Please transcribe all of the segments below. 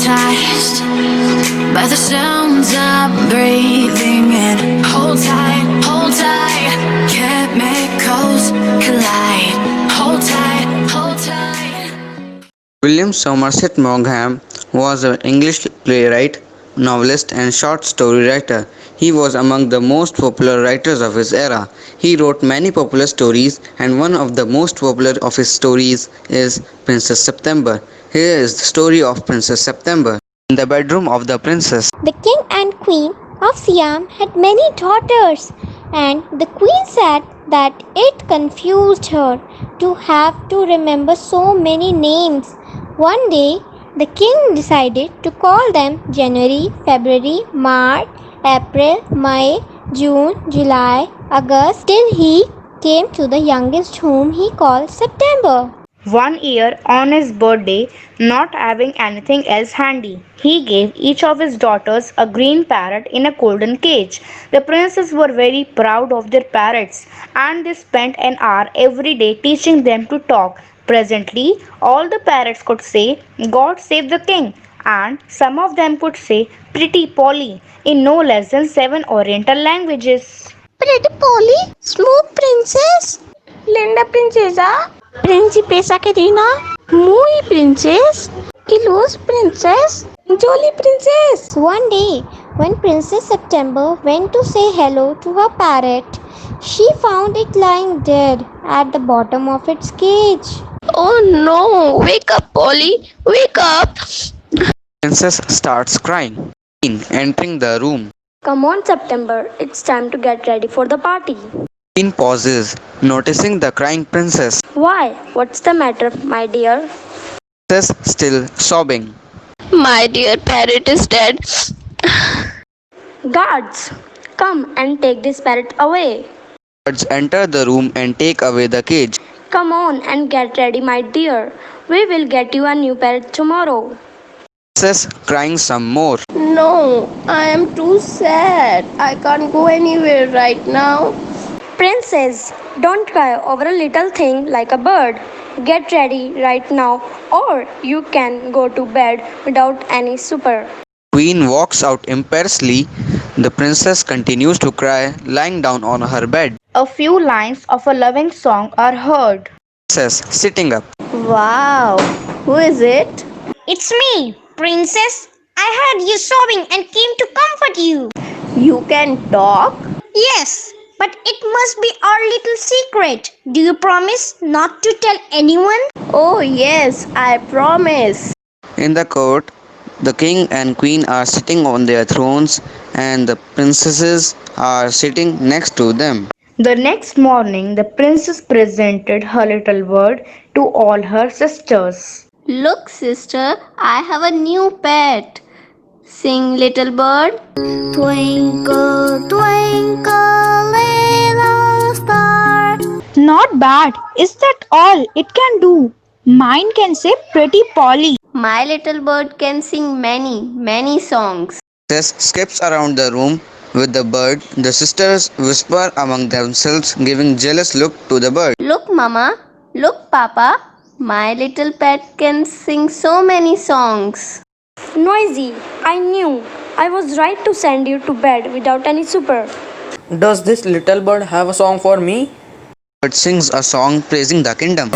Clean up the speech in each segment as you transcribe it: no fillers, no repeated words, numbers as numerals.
hypnotized by the sounds I'm breathing in. Hold tight, chemicals collide. Hold tight, hold tight. William Somerset Maugham was an English playwright, novelist, and short story writer. He was among the most popular writers of his era. He wrote many popular stories, and one of the most popular of his stories is Princess September. Here is the story of Princess September. In the bedroom of the princess, The king and queen of Siam had many daughters, and the queen said that it confused her to have to remember so many names. One day, the king decided to call them January, February, March, April, May, June, July, August, till he came to the youngest, whom he called September. One year, on his birthday, not having anything else handy, he gave each of his daughters a green parrot in a golden cage. The princes were very proud of their parrots, and they spent an hour every day teaching them to talk. Presently, all the parrots could say, "God save the king," and some of them could say, "Pretty Polly," in no less than 7 Oriental languages. Pretty Polly, Smooth Princess, Linda Princesa, Principessa Querina, Muy Princess, Illu's Princess, Jolly Princess. One day, when Princess September went to say hello to her parrot, she found it lying dead at the bottom of its cage. Oh no! Wake up, Polly! Wake up! princess starts crying. Queen entering the room. Come on, September, it's time to get ready for the party. Queen pauses, noticing the crying princess. Why? What's the matter, my dear? Princess still sobbing. My dear parrot is dead. Guards, come and take this parrot away. Birds enter the room and take away the cage. Come on and get ready, my dear. We will get you a new parrot tomorrow. Princess crying some more. No, I am too sad. I can't go anywhere right now. Princess, don't cry over a little thing like a bird. Get ready right now, or you can go to bed without any supper. Queen walks out imperiously. The princess continues to cry, lying down on her bed. A few lines of a loving song are heard. Princess sitting up. Wow, who is it? It's me, Princess. I heard you sobbing and came to comfort you. You can talk? Yes, but it must be our little secret. Do you promise not to tell anyone? Oh, yes, I promise. In the court, the king and queen are sitting on their thrones and the princesses are sitting next to them. The next morning, the princess presented her little bird to all her sisters. Look, sister, I have a new pet. Sing, little bird. Twinkle, twinkle, little star. Not bad. Is that all it can do? Mine can say Pretty Polly. My little bird can sing many, many songs. Princess skips around the room with the bird. The sisters whisper among themselves, giving jealous look to the bird. Look, Mama. Look, Papa. My little pet can sing so many songs. Noisy, I knew. I was right to send you to bed without any supper. Does this little bird have a song for me? Bird sings a song praising the kingdom.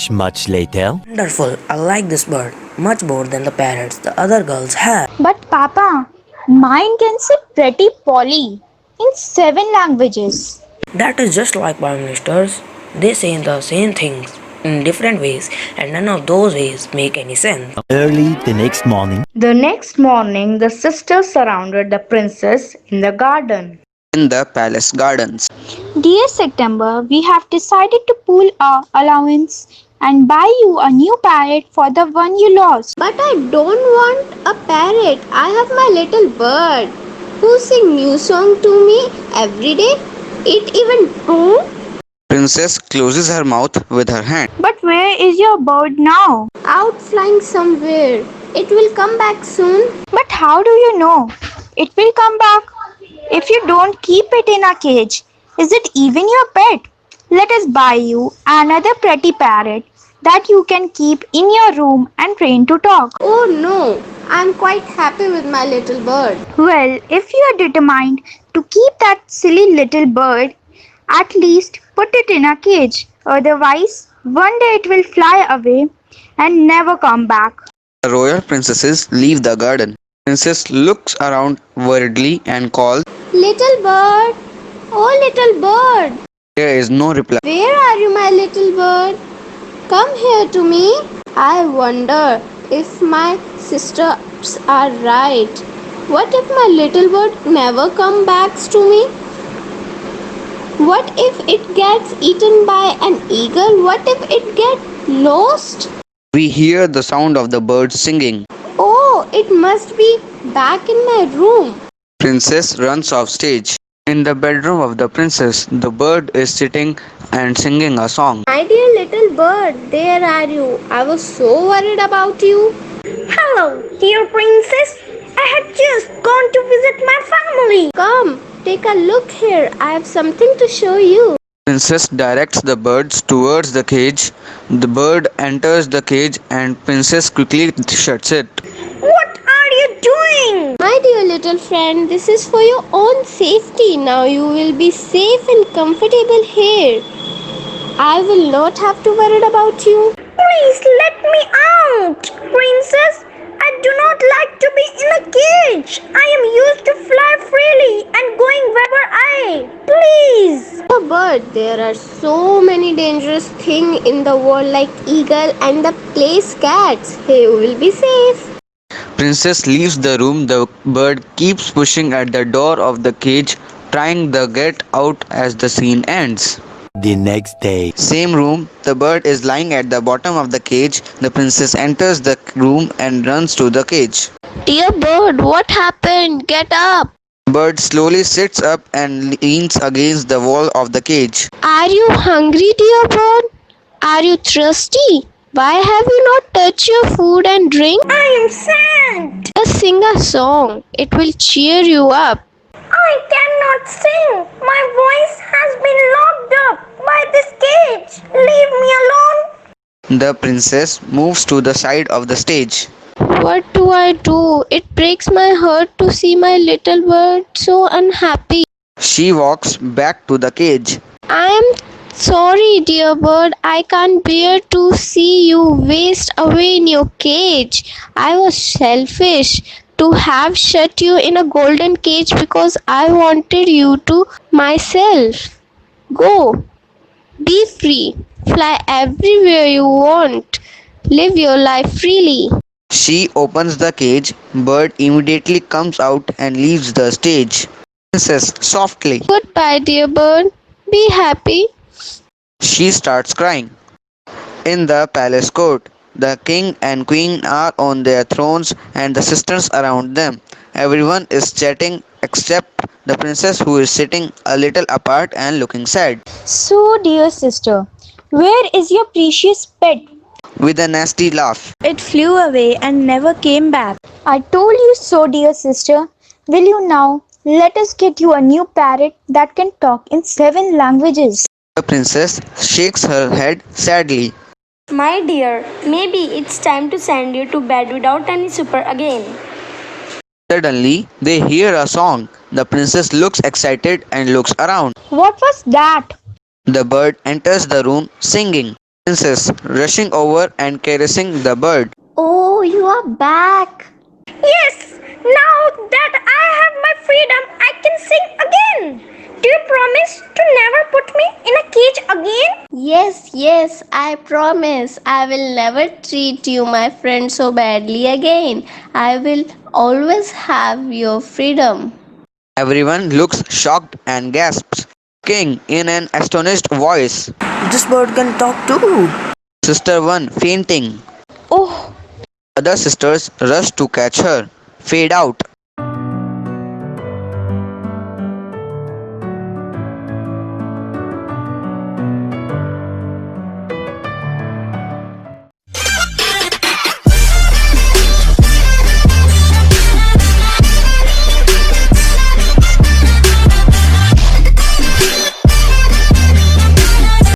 Much later. Wonderful. I like this bird much more than the parrots the other girls have. But Papa, mine can say Pretty Polly in 7 languages. That is just like prime ministers. They say the same things in different ways, and none of those ways make any sense. Early the next morning. The next morning, the sisters surrounded the princess in the garden. In the palace gardens. Dear September, we have decided to pool our allowance and buy you a new parrot for the one you lost. But I don't want a parrot. I have my little bird who sing new song to me every day. It even too. Princess closes her mouth with her hand. But where is your bird now? Out flying somewhere. It will come back soon. But how do you know? It will come back if you don't keep it in a cage. Is it even your pet? Let us buy you another pretty parrot that you can keep in your room and train to talk. Oh no, I'm quite happy with my little bird. Well, if you are determined to keep that silly little bird, at least put it in a cage. Otherwise, one day it will fly away and never come back. The royal princesses leave the garden. Princess looks around worriedly and calls. Little bird, oh little bird, There is no reply. where are you, my little bird? Come here to me. I wonder if my sisters are right. What if my little bird never come back to me? What if it gets eaten by an eagle? What if it gets lost? We hear the sound of the birds singing. Oh, it must be back in my room. Princess runs off stage. In the bedroom of the princess, the bird is sitting and singing a song. My dear little bird, there are you. I was so worried about you. Hello, dear princess. I had just gone to visit my family. Come, take a look here. I have something to show you. Princess directs the birds towards the cage. The bird enters the cage and princess quickly shuts it. What are you doing? My dear little friend, this is for your own safety. Now you will be safe and comfortable here. I will not have to worry about you. Please let me out, princess. I do not like to be in a cage. I am used to fly freely and going wherever I please. Oh, bird, there are so many dangerous things in the world like eagle and the place cats. Here you will be safe. Princess leaves the room. The bird keeps pushing at the door of the cage, trying to get out as the scene ends. The next day. Same room, the bird is lying at the bottom of the cage. The princess enters the room and runs to the cage. Dear bird, what happened? Get up. Bird slowly sits up and leans against the wall of the cage. Are you hungry, dear bird? Are you thirsty? Why have you not touched your food and drink? I am sad. Just sing a song. It will cheer you up. I cannot sing. My voice has been locked up by this cage. Leave me alone. The princess moves to the side of the stage. What do I do? It breaks my heart to see my little bird so unhappy. She walks back to the cage. I am sorry, dear bird. I can't bear to see you waste away in your cage. I was selfish to have shut you in a golden cage because I wanted you to myself. Go, be free, fly everywhere you want, live your life freely. She opens the cage. Bird immediately comes out and leaves the stage. Princess softly. Goodbye, dear bird. Be happy. She starts crying. In the palace court, the king and queen are on their thrones and the sisters around them. Everyone is chatting except the princess, who is sitting a little apart and looking sad. So, dear sister, where is your precious pet? With a nasty laugh, It flew away and never came back. I told you so, dear sister. Will you now let us get you a new parrot that can talk in 7 languages? the princess shakes her head sadly. My dear, maybe it's time to send you to bed without any supper again. Suddenly, they hear a song. The princess looks excited and looks around. What was that? The bird enters the room singing. Princess rushing over and caressing the bird. Oh, you are back. Yes, now that I have my freedom, I can sing again. Do you promise to never put me in a cage again? Yes, I promise. I will never treat you, my friend, so badly again. I will always have your freedom. Everyone looks shocked and gasps. King, in an astonished voice. This bird can talk too. Sister 1 fainting. Oh, Other sisters rush to catch her. Fade out.